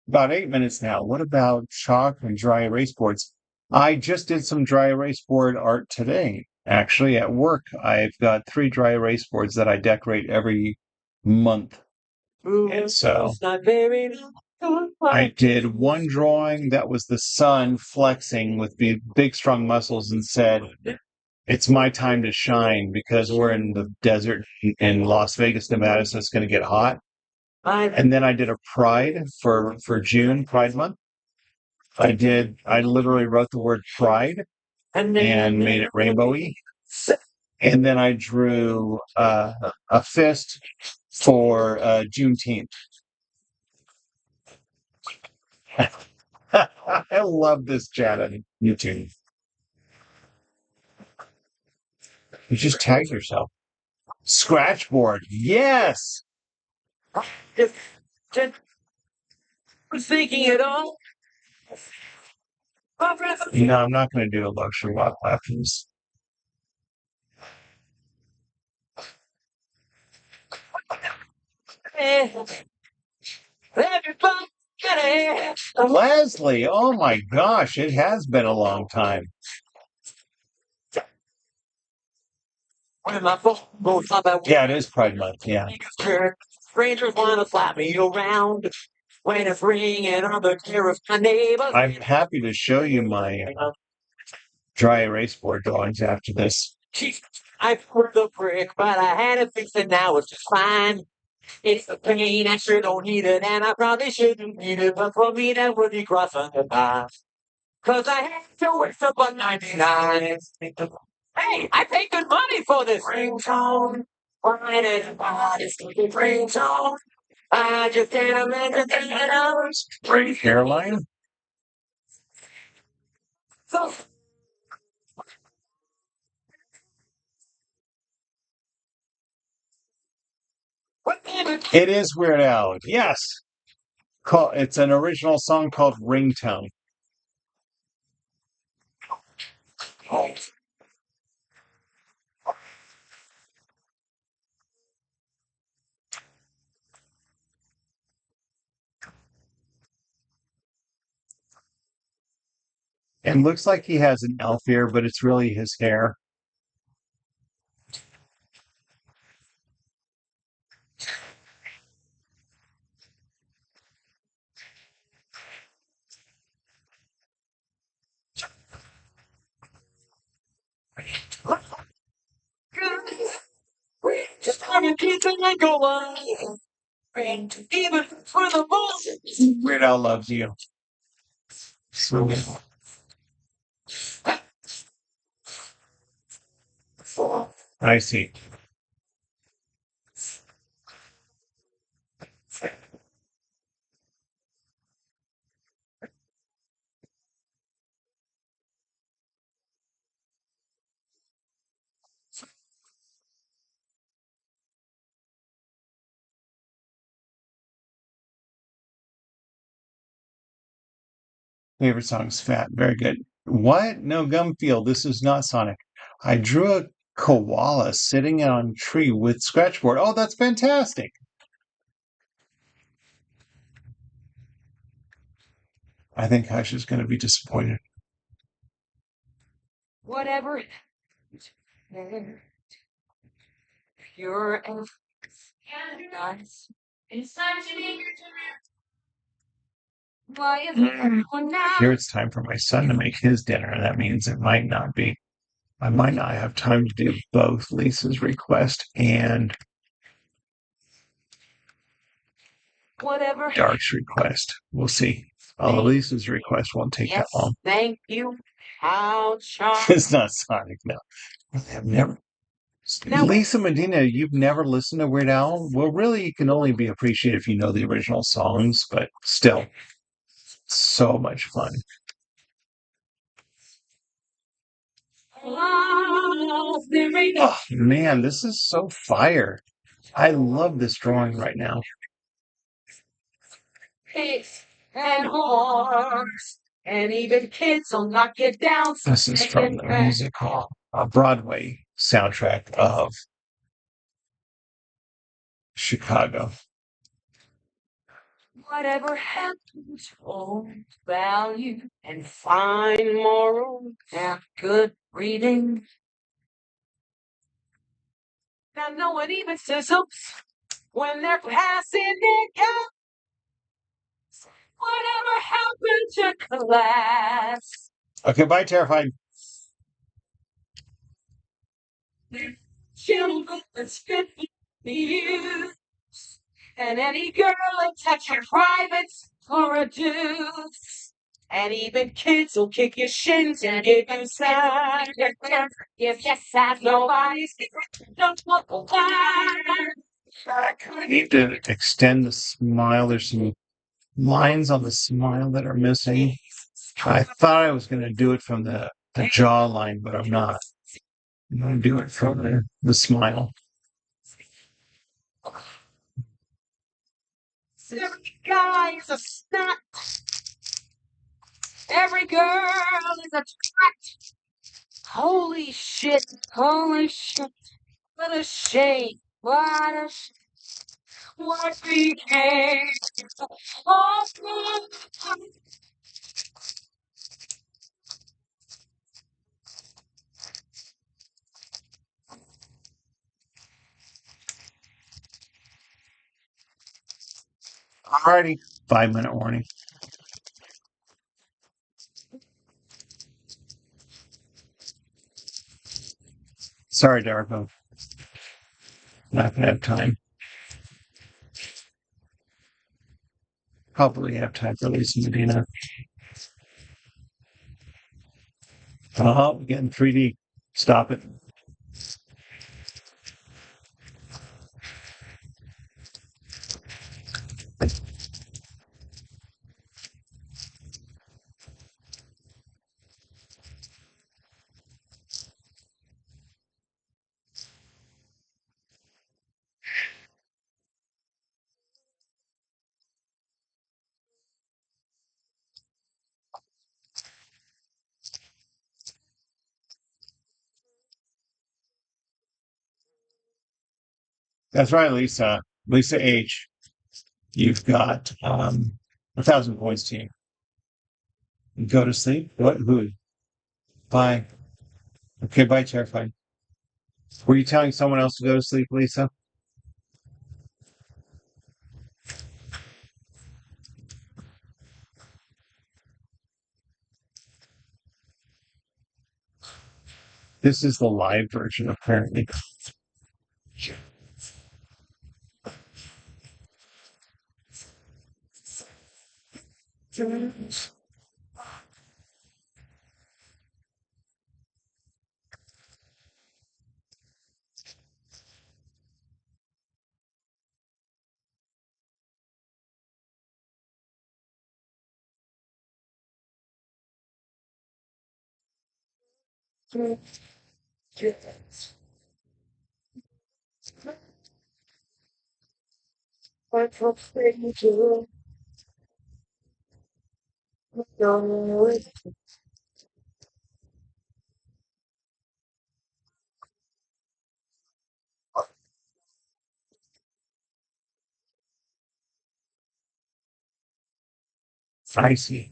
about 8 minutes now. What about chalk and dry erase boards? I just did some dry erase board art today. Actually, at work, I've got 3 dry erase boards that I decorate every month. And so I did one drawing that was the sun flexing with big, strong muscles and said, "It's my time to shine because we're in the desert in Las Vegas, Nevada, so it's going to get hot." And then I did a pride for June, Pride Month. I literally wrote the word pride and made it rainbowy. And then I drew a fist for Juneteenth. I love this chat on YouTube. You just tag yourself. Scratchboard. Yes. Just thinking it all. No, I'm not going to do a luxury walk lessons. Leslie, oh my gosh, it has been a long time. Yeah, it is Pride Month, yeah. Strangers want to slap me around when it's ringing on the ear of my neighbor. I'm happy to show you my dry erase board drawings after this. I put the brick, but I had to fix it. Now it's just fine. It's the pain, I sure don't need it, and I probably shouldn't need it, but for me that would be crossing the line. Cause I have to wait for but 99. Hey, I paid good money for this ringtone. Why did I buy this stupid ringtone? I just can't imagine $10. Caroline? So, It is Weird Al. Yes. It's an original song called Ringtone. It looks like he has an elf ear, but it's really his hair. just wanna keep it like go on. Even for the most. Weird Al loves you. So, I see. Favorite song's Fat. Very good. What? No, Gumfield. This is not Sonic. I drew a koala sitting on a tree with scratchboard. Oh, that's fantastic. I think Hush is going to be disappointed. Whatever. Pure and nice. It's time to make your turn. Why is everyone now? Here it's time for my son to make his dinner, and that means it might not be. I might not have time to do both Lisa's request and Whatever. Dark's request. We'll see. Although Lisa's request won't take that long. Thank you. How charming. It's not Sonic, no. I've never. Lisa Medina, you've never listened to Weird Al? Well, really, you can only be appreciated if you know the original songs, but still, so much fun. Oh, man, this is so fire. I love this drawing right now. Pigs and horse, and even kids will knock you down. This is from the musical Broadway soundtrack of Chicago. Whatever happens, old value and fine moral and good reading. Now no one even says oops when they're passing it out. Whatever happened to class? Okay, bye, Terrified. Children, it's good for you. And any girl attach your privates for a deuce. And even kids will kick your shins and give you sign. If you sad, nobody's don't look alive. back. I need to extend the smile. There's some lines on the smile that are missing. I thought I was going to do it from the jawline, but I'm not. I'm going to do it from the smile. Every guy is a snot. Every girl is a twat. Holy shit. Holy shit. What a shame. What a what became of me. Alrighty. 5-minute warning. Sorry, Darko. Not going to have time. Probably have time for Lisa Medina. Oh, getting 3D. Stop it. That's right, Lisa. Lisa H. You've got 1,000 points, team. Go to sleep. What? Who? Bye. Okay, bye, Terrified. Were you telling someone else to go to sleep, Lisa? This is the live version, apparently. I see.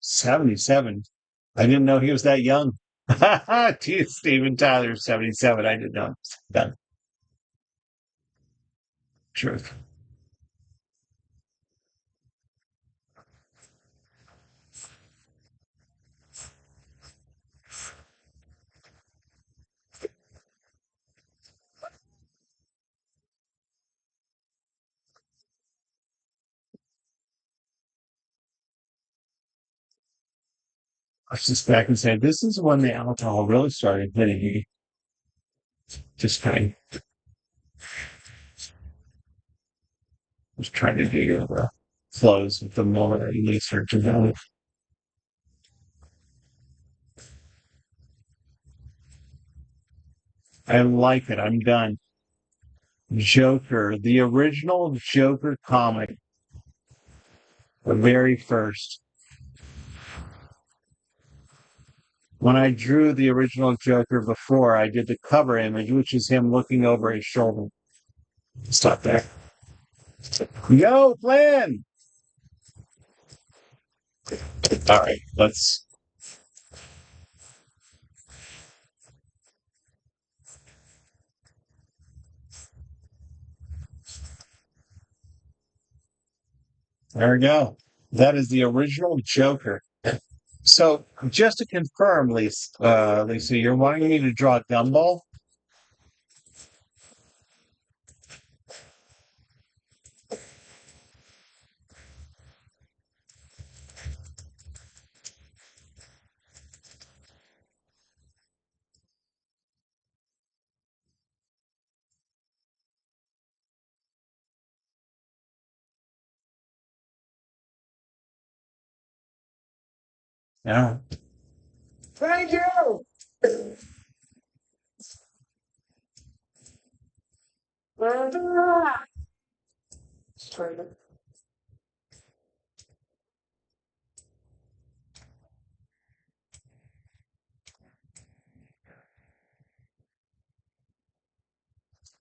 '77. I didn't know he was that young. Geez, Steven Tyler, 77. I did not. Done. Truth. I was just back and saying, this is when the alcohol really started hitting me. Just kind of was trying to do the flows with the moment I research about it. I like it. I'm done. Joker, the original Joker comic, the very first. When I drew the original Joker before, I did the cover image, which is him looking over his shoulder. Stop there. Yo, plan! All right, let's. There we go. That is the original Joker. So just to confirm, Lisa, you're wanting me to draw Gumball? Yeah. Thank you.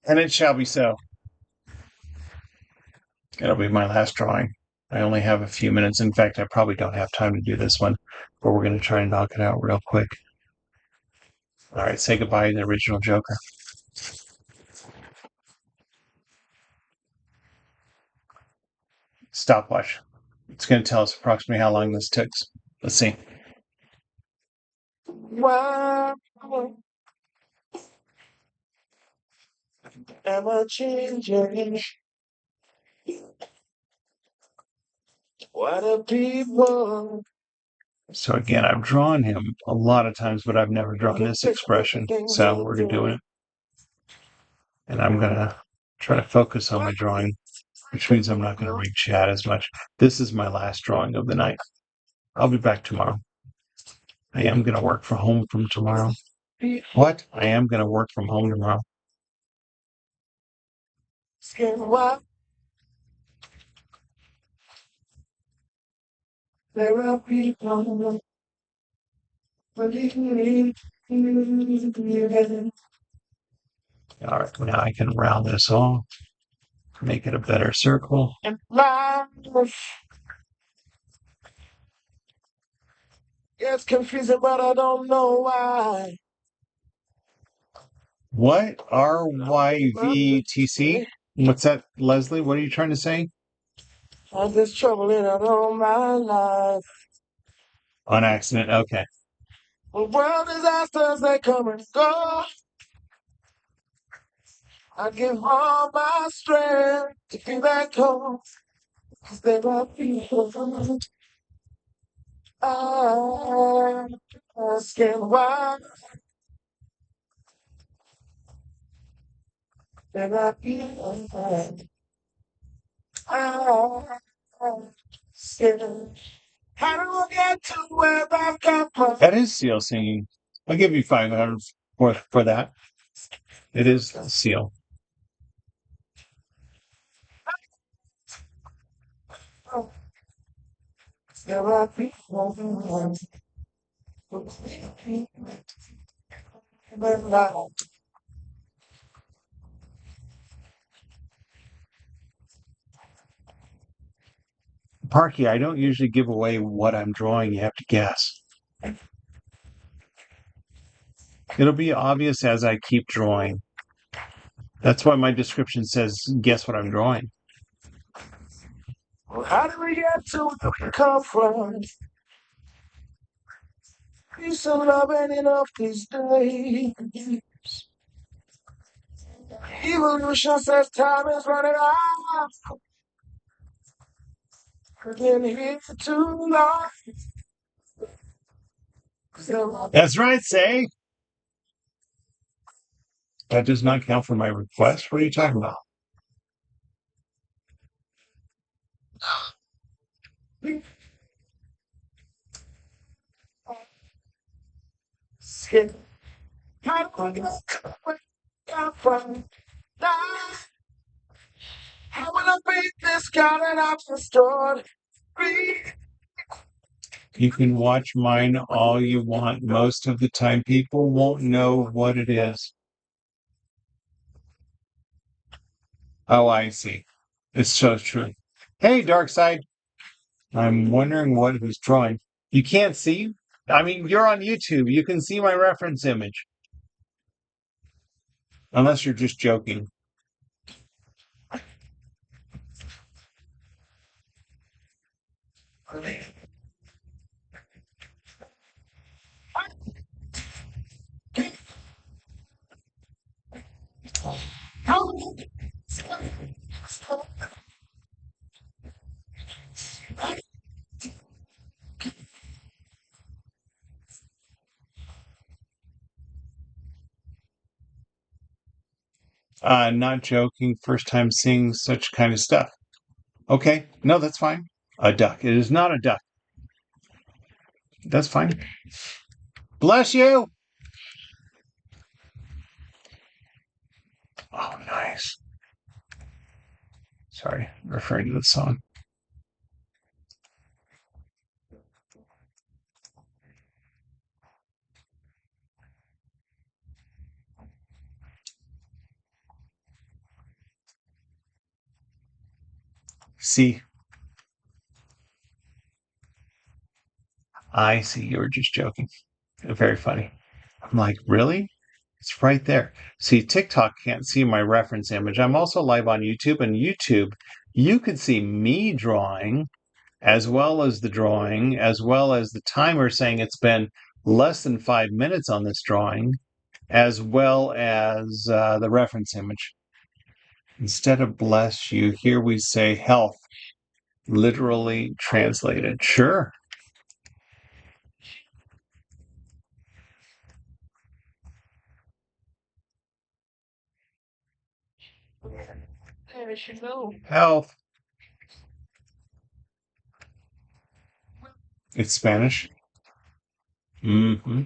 And it shall be so. It'll be my last drawing. I only have a few minutes. In fact, I probably don't have time to do this one, but we're going to try and knock it out real quick. All right, say goodbye to the original Joker. Stopwatch. It's going to tell us approximately how long this took. Let's see. Wow. Am I changing? What are people? So again, I've drawn him a lot of times, but I've never drawn this expression. So we're doing it. And I'm going to try to focus on my drawing, which means I'm not going to read chat as much. This is my last drawing of the night. I'll be back tomorrow. I am going to work from home from tomorrow. What? I am going to work from home tomorrow. What? There are people. All right, now I can round this off, make it a better circle. And life gets confusing, but I don't know why. What? RYVTC? What's that, Leslie? What are you trying to say? All this trouble in all my life. On accident. Okay. Well, world disasters, they come and go. I give all my strength to be back home. 'Cause there are people I asking why. There are people I asking. How do I get to where I've come from? That is Seal singing. I'll give you 500 for that. It is Seal. There are people but now. Parky, I don't usually give away what I'm drawing. You have to guess. It'll be obvious as I keep drawing. That's why my description says, guess what I'm drawing. Well, how did we get to where we come from? Peace and love ain't enough these days. Evolution says time is running out. We've been here for too long. That's right, say. That does not count for my request. What are you talking about? Skip. How do we get to where we come from? Now, how will I beat this God and I've restored? You can watch mine all you want. Most of the time, people won't know what it is. Oh, I see. It's so true. Hey, Dark Side. I'm wondering what he's drawing. You can't see? I mean, you're on YouTube. You can see my reference image. Unless you're just joking. Not joking. First time seeing such kind of stuff. Okay. No, that's fine. A duck. It is not a duck. That's fine. Bless you. Oh, nice. Sorry, referring to the song. See, I see. You were just joking. Very funny. I'm like, really? It's right there. See, TikTok can't see my reference image. I'm also live on YouTube, and YouTube, you could see me drawing as well as the drawing, as well as the timer saying it's been less than 5 minutes on this drawing, as well as the reference image. Instead of bless you, here we say health, literally translated. Sure. Health. It's Spanish. Mm-hmm.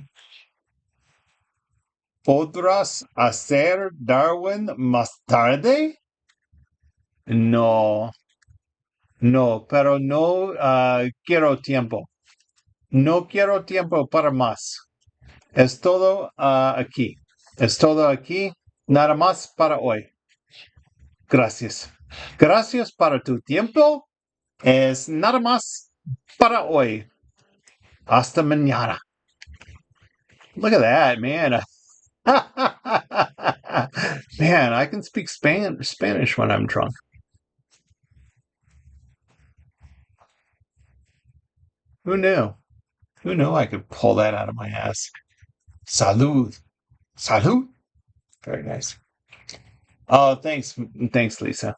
¿Podrás hacer Darwin más tarde? No, no, pero no quiero tiempo. No quiero tiempo para más. Es todo aquí. Es todo aquí. Nada más para hoy. Gracias. Gracias para tu tiempo. Es nada más para hoy. Hasta mañana. Look at that, man. Man, I can speak Spanish when I'm drunk. Who knew? Who knew I could pull that out of my ass? Salud. Salud. Very nice. Oh, thanks. Thanks, Lisa.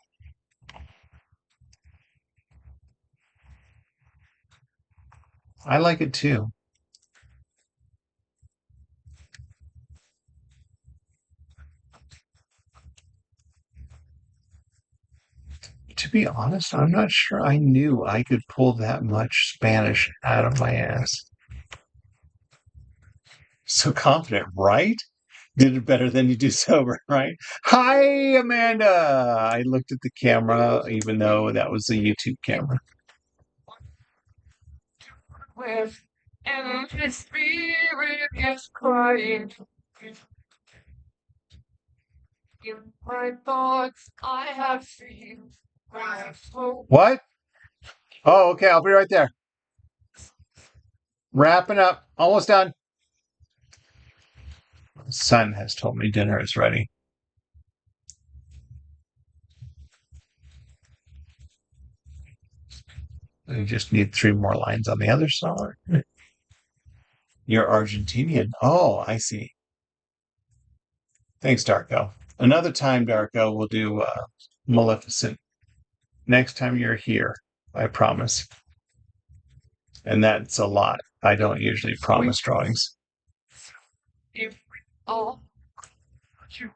I like it too. To be honest, I'm not sure I knew I could pull that much Spanish out of my ass. So confident, right? Did it better than you do sober, right? Hi, Amanda. I looked at the camera, even though that was a YouTube camera. With and his spirit is crying. In my thoughts, I have seen. What? Oh, okay. I'll be right there. Wrapping up. Almost done. The son has told me dinner is ready. You just need 3 more lines on the other side. You're Argentinian. Oh, I see. Thanks, Darko. Another time, Darko, we'll do Maleficent. Next time you're here, I promise. And that's a lot. I don't usually promise drawings. If all you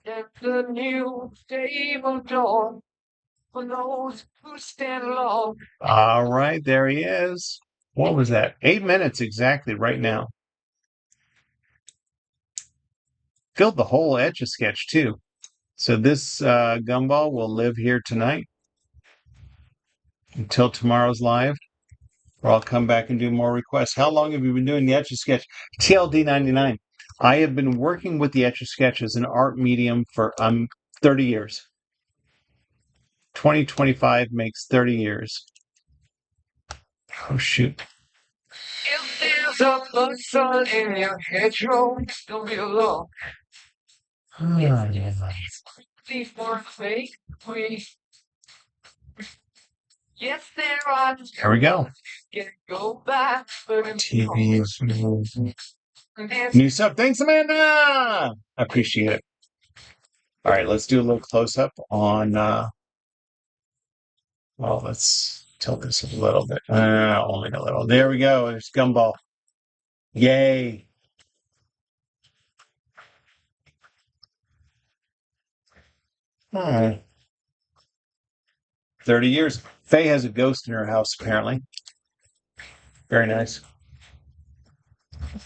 then the new day will dawn for those who stand alone. All right, there he is. What was that? 8 minutes exactly right now. Filled the whole Etch A Sketch too. So this Gumball will live here tonight until tomorrow's live, or I'll come back and do more requests. How long have you been doing the Etch A Sketch? TLD 99. I have been working with the Etch A Sketch as an art medium for 30 years. 2025 makes 30 years. Oh, shoot. If there's a sun in your hedgerow, don't be alone. These words fake. Yes, there are. There we go. Go back, TV's new sub. Thanks, Amanda. I appreciate it. All right, let's do a little close up on. Well, let's tilt this a little bit. Only a little. There we go. There's Gumball. Yay. 30 years. Faye has a ghost in her house, apparently. Very nice.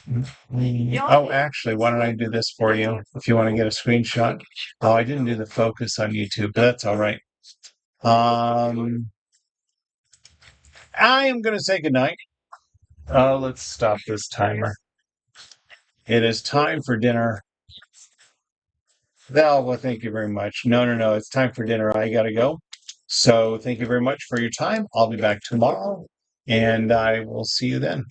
Oh, actually, why don't I do this for you if you want to get a screenshot? Oh, I didn't do the focus on YouTube, but that's all right. I am going to say goodnight. Oh, let's stop this timer. It is time for dinner. Well, thank you very much. No. It's time for dinner. I got to go. So thank you very much for your time. I'll be back tomorrow and I will see you then.